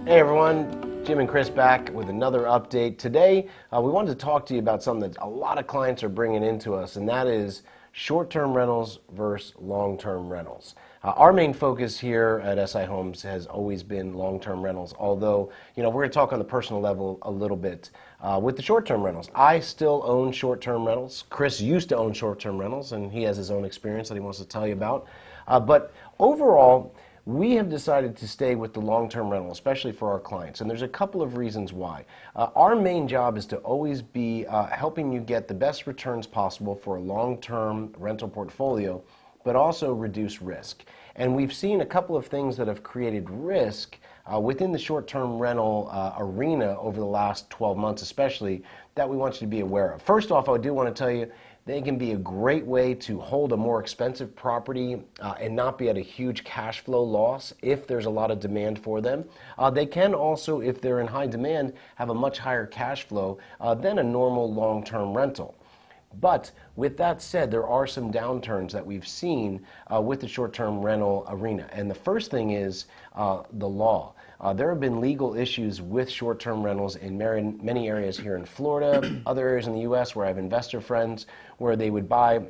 Hey everyone, Jim and Chris back with another update. Today, we wanted to talk to you about something that a lot of clients are bringing into us, and that is short-term rentals versus long-term rentals. Our main focus here at SI Homes has always been long-term rentals, although, we're going to talk on the personal level a little bit with the short-term rentals. I still own short-term rentals. Chris used to own short-term rentals, and he has his own experience that he wants to tell you about. But overall, we have decided to stay with the long-term rental, especially for our clients, and there's a couple of reasons why. Our main job is to always be helping you get the best returns possible for a long-term rental portfolio, but also reduce risk. And we've seen a couple of things that have created risk within the short-term rental arena over the last 12 months especially, that we want you to be aware of. First off, I do want to tell you, they can be a great way to hold a more expensive property and not be at a huge cash flow loss if there's a lot of demand for them. They can also, if they're in high demand, have a much higher cash flow than a normal long-term rental. But with that said, there are some downturns that we've seen with the short-term rental arena. And the first thing is the law. There have been legal issues with short-term rentals in many areas here in Florida, other areas in the U.S. where I have investor friends where they would buy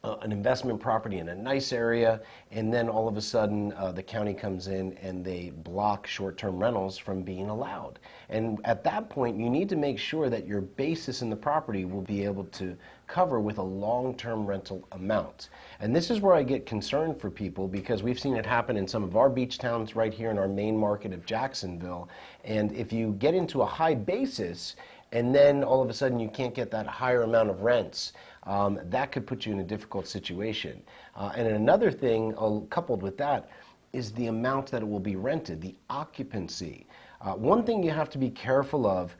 an investment property in a nice area, and then all of a sudden the county comes in and they block short-term rentals from being allowed. And at that point, you need to make sure that your basis in the property will be able to cover with a long-term rental amount. And this is where I get concerned for people, because we've seen it happen in some of our beach towns right here in our main market of Jacksonville. And if you get into a high basis and then all of a sudden you can't get that higher amount of rents, that could put you in a difficult situation. And another thing coupled with that is the amount that it will be rented, the occupancy. One thing you have to be careful of,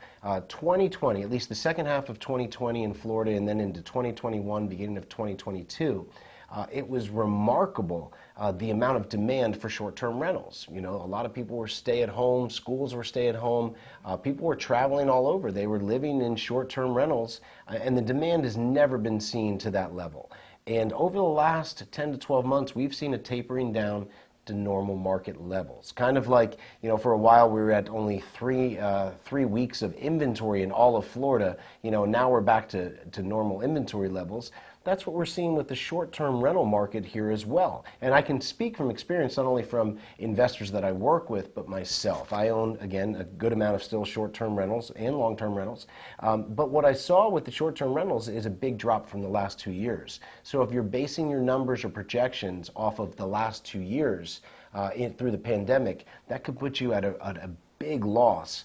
2020, at least the second half of 2020 in Florida and then into 2021, beginning of 2022, it was remarkable the amount of demand for short-term rentals. A lot of people were stay-at-home, schools were stay-at-home, people were traveling all over. They were living in short-term rentals, and the demand has never been seen to that level. And over the last 10 to 12 months, we've seen a tapering down to normal market levels. Kind of like, for a while we were at only three weeks of inventory in all of Florida. Now we're back to normal inventory levels. That's what we're seeing with the short-term rental market here as well. And I can speak from experience, not only from investors that I work with, but myself. I own, again, a good amount of still short-term rentals and long-term rentals. But what I saw with the short-term rentals is a big drop from the last 2 years. So if you're basing your numbers or projections off of the last 2 years through the pandemic, that could put you at a big loss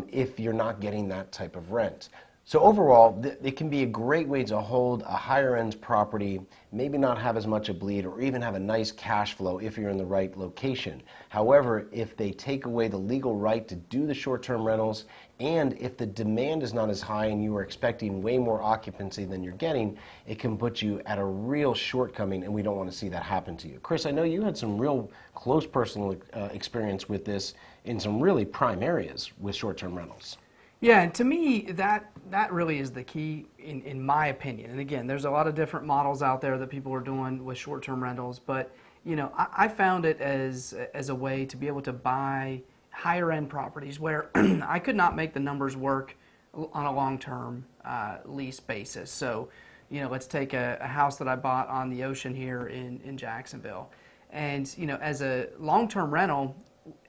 if you're not getting that type of rent. So overall, it can be a great way to hold a higher end property, maybe not have as much a bleed, or even have a nice cash flow if you're in the right location. However, if they take away the legal right to do the short-term rentals, and if the demand is not as high and you are expecting way more occupancy than you're getting, it can put you at a real shortcoming, and we don't want to see that happen to you. Chris, I know you had some real close personal experience with this in some really prime areas with short-term rentals. Yeah, and to me, that really is the key in my opinion. And again, there's a lot of different models out there that people are doing with short-term rentals, but I found it as a way to be able to buy higher end properties where I could not make the numbers work on a long-term lease basis. So, let's take a house that I bought on the ocean here in Jacksonville. And, as a long-term rental,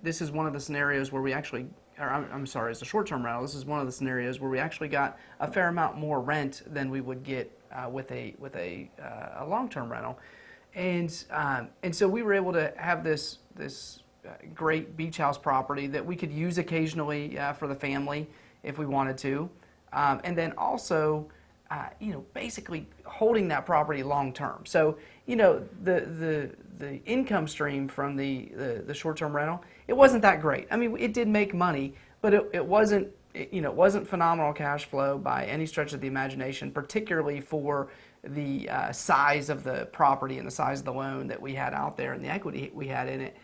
this is one of the scenarios where we actually, as a short-term rental, this is one of the scenarios where we actually got a fair amount more rent than we would get with a long-term rental, and so we were able to have this great beach house property that we could use occasionally for the family if we wanted to, and then also basically holding that property long-term. So the income stream from the short-term rental, it wasn't that great. I mean, it did make money, but it wasn't phenomenal cash flow by any stretch of the imagination, particularly for the size of the property and the size of the loan that we had out there and the equity we had in it.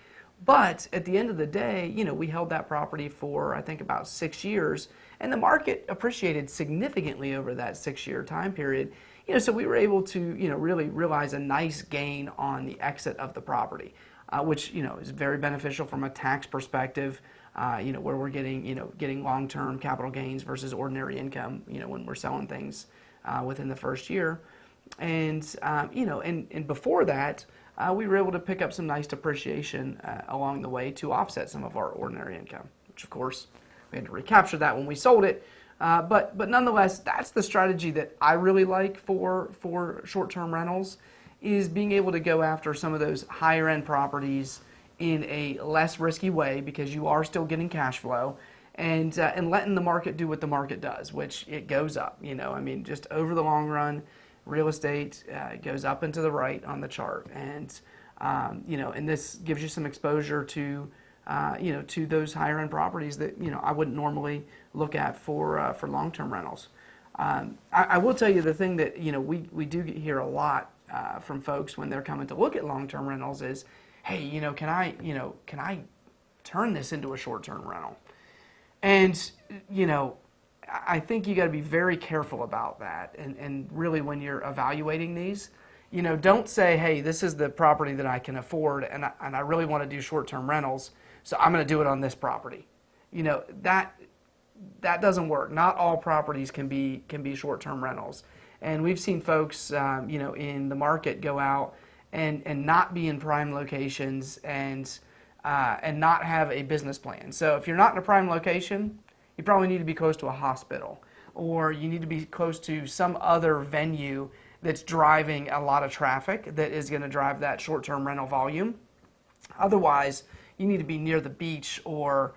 But at the end of the day, we held that property for, I think, about 6 years, and the market appreciated significantly over that 6-year time period. So we were able to, really realize a nice gain on the exit of the property, which, is very beneficial from a tax perspective, where we're getting long-term capital gains versus ordinary income, when we're selling things within the first year. And, and before that, we were able to pick up some nice depreciation along the way to offset some of our ordinary income, which of course we had to recapture that when we sold it. But nonetheless, that's the strategy that I really like for short-term rentals, is being able to go after some of those higher end properties in a less risky way, because you are still getting cash flow, and letting the market do what the market does, which it goes up. Just over the long run, real estate goes up and to the right on the chart, and and this gives you some exposure to to those higher end properties that I wouldn't normally look at for long-term rentals. I will tell you the thing that we do hear a lot from folks when they're coming to look at long-term rentals is, hey, can I turn this into a short-term rental? And I think you got to be very careful about that, and really when you're evaluating these, don't say, hey, this is the property that I can afford, and I really want to do short-term rentals, so I'm going to do it on this property. That doesn't work. Not all properties can be short-term rentals, and we've seen folks in the market go out and not be in prime locations, and not have a business plan. So if you're not in a prime location, you probably need to be close to a hospital, or you need to be close to some other venue that's driving a lot of traffic that is going to drive that short-term rental volume. Otherwise, you need to be near the beach or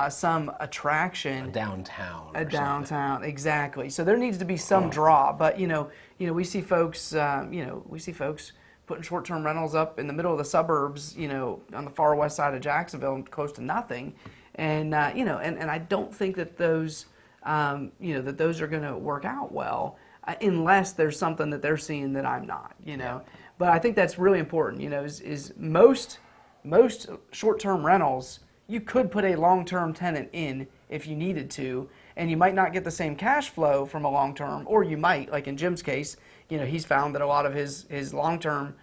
some attraction. A downtown. A downtown, exactly. So there needs to be some draw. But we see folks, putting short-term rentals up in the middle of the suburbs, on the far west side of Jacksonville, close to nothing. And and I don't think that those that those are going to work out well, unless there's something that they're seeing that I'm not. But I think that's really important. Is most short-term rentals, you could put a long-term tenant in if you needed to, and you might not get the same cash flow from a long-term, or you might, like in Jim's case, he's found that a lot of his long-term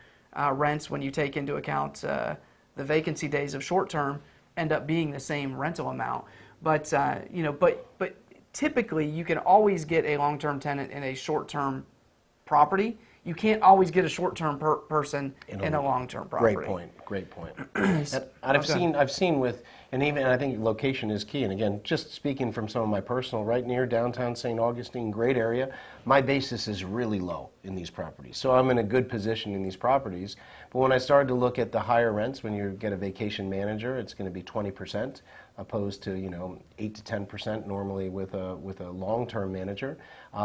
rents, when you take into account the vacancy days of short-term, end up being the same rental amount. But but typically you can always get a long-term tenant in a short-term property. You can't always get a short-term person in a long-term property. Great point. And I've seen with, and I think location is key. And again, just speaking from some of my personal, right near downtown St. Augustine, great area, my basis is really low in these properties. So I'm in a good position in these properties. But when I started to look at the higher rents, when you get a vacation manager, it's going to be 20%, opposed to 8 to 10% normally with a long-term manager.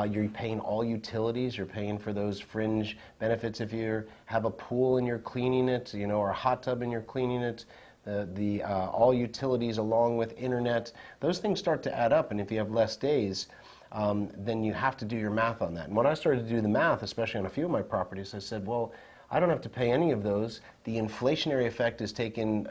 You're paying all utilities. You're paying for those fringe benefits if you have a pool and you're cleaning it, or a hot tub and you're cleaning it. The all utilities along with internet, those things start to add up. And if you have less days, then you have to do your math on that. And when I started to do the math, especially on a few of my properties, I said, well, I don't have to pay any of those. The inflationary effect is taking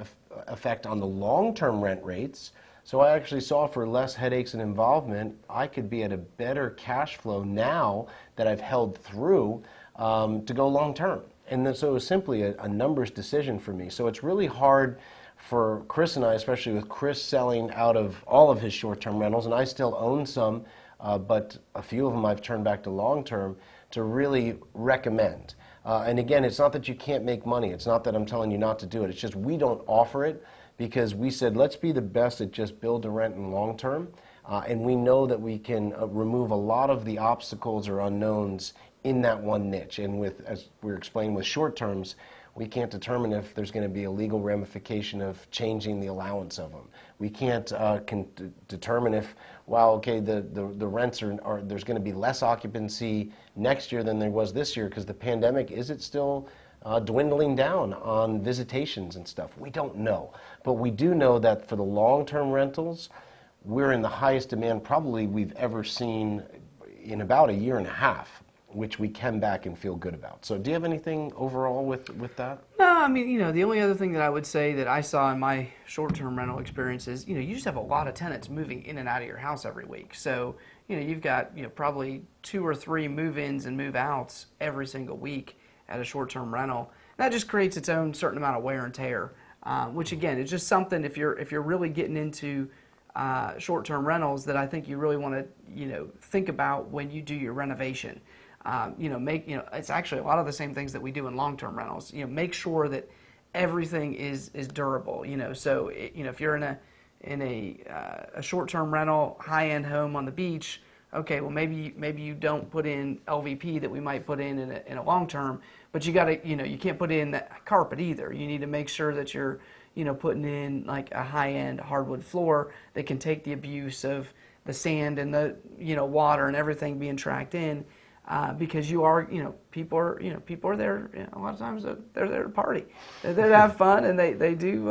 effect on the long-term rent rates. So I actually saw, for less headaches and involvement, I could be at a better cash flow now that I've held through to go long-term. And then, so it was simply a numbers decision for me. So it's really hard for Chris and I, especially with Chris selling out of all of his short-term rentals, and I still own some, but a few of them I've turned back to long-term, to really recommend. And again, it's not that you can't make money. It's not that I'm telling you not to do it. It's just we don't offer it because we said, let's be the best at just build to rent and long-term. And we know that we can remove a lot of the obstacles or unknowns in that one niche. And with, as we were explaining with short terms, we can't determine if there's going to be a legal ramification of changing the allowance of them. We can't determine if, well, okay, the rents are there's going to be less occupancy next year than there was this year because the pandemic, is it still dwindling down on visitations and stuff? We don't know. But we do know that for the long-term rentals, we're in the highest demand probably we've ever seen in about a year and a half. which we can back and feel good about. So do you have anything overall with that? No, I mean, the only other thing that I would say that I saw in my short-term rental experience is, you just have a lot of tenants moving in and out of your house every week. So, you've got, probably 2 or 3 move-ins and move-outs every single week at a short-term rental. That just creates its own certain amount of wear and tear, which again is just something if you're really getting into short-term rentals that I think you really want to, think about when you do your renovation. It's actually a lot of the same things that we do in long-term rentals. Make sure that everything is durable. So if you're in a short-term rental, high-end home on the beach, okay, well maybe you don't put in LVP that we might put in a long-term, but you got to you can't put in that carpet either. You need to make sure that you're putting in like a high-end hardwood floor that can take the abuse of the sand and the water and everything being tracked in. Because people are there. A lot of times they're there to party, they're there to have fun, and they do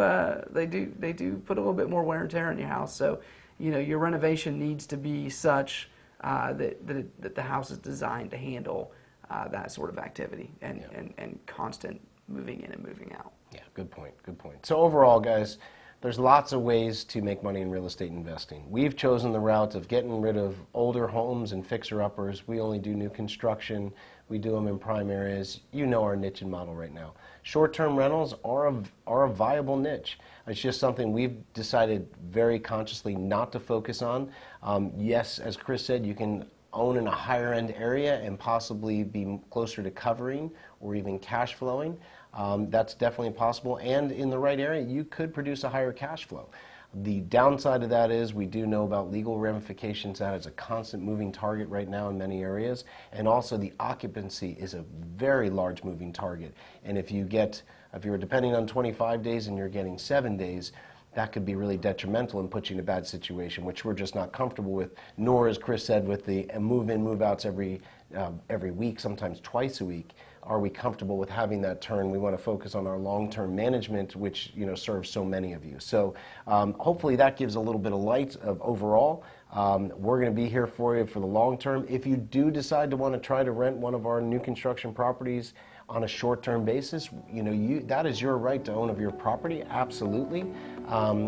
put a little bit more wear and tear on your house. So, your renovation needs to be such that the house is designed to handle that sort of activity and constant moving in and moving out. Yeah, good point. Good point. So overall, guys, there's lots of ways to make money in real estate investing. We've chosen the route of getting rid of older homes and fixer-uppers. We only do new construction. We do them in prime areas. Our niche and model right now. Short-term rentals are a viable niche. It's just something we've decided very consciously not to focus on. Yes, as Chris said, you can own in a higher-end area and possibly be closer to covering or even cash flowing. That's definitely possible, and in the right area, you could produce a higher cash flow. The downside of that is we do know about legal ramifications. That is a constant moving target right now in many areas, and also the occupancy is a very large moving target. And if you're depending on 25 days and you're getting 7 days, that could be really detrimental and put you in a bad situation, which we're just not comfortable with, nor, as Chris said, with the move-in, move-outs every week, sometimes twice a week. Are we comfortable with having that turn? We want to focus on our long-term management, which serves so many of you. So hopefully that gives a little bit of light of overall. We're going to be here for you for the long term. If you do decide to want to try to rent one of our new construction properties on a short-term basis, that is your right to own of your property, absolutely.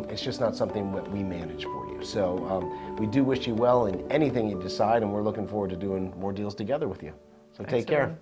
It's just not something that we manage for you. So we do wish you well in anything you decide, and we're looking forward to doing more deals together with you. So take care. Everyone.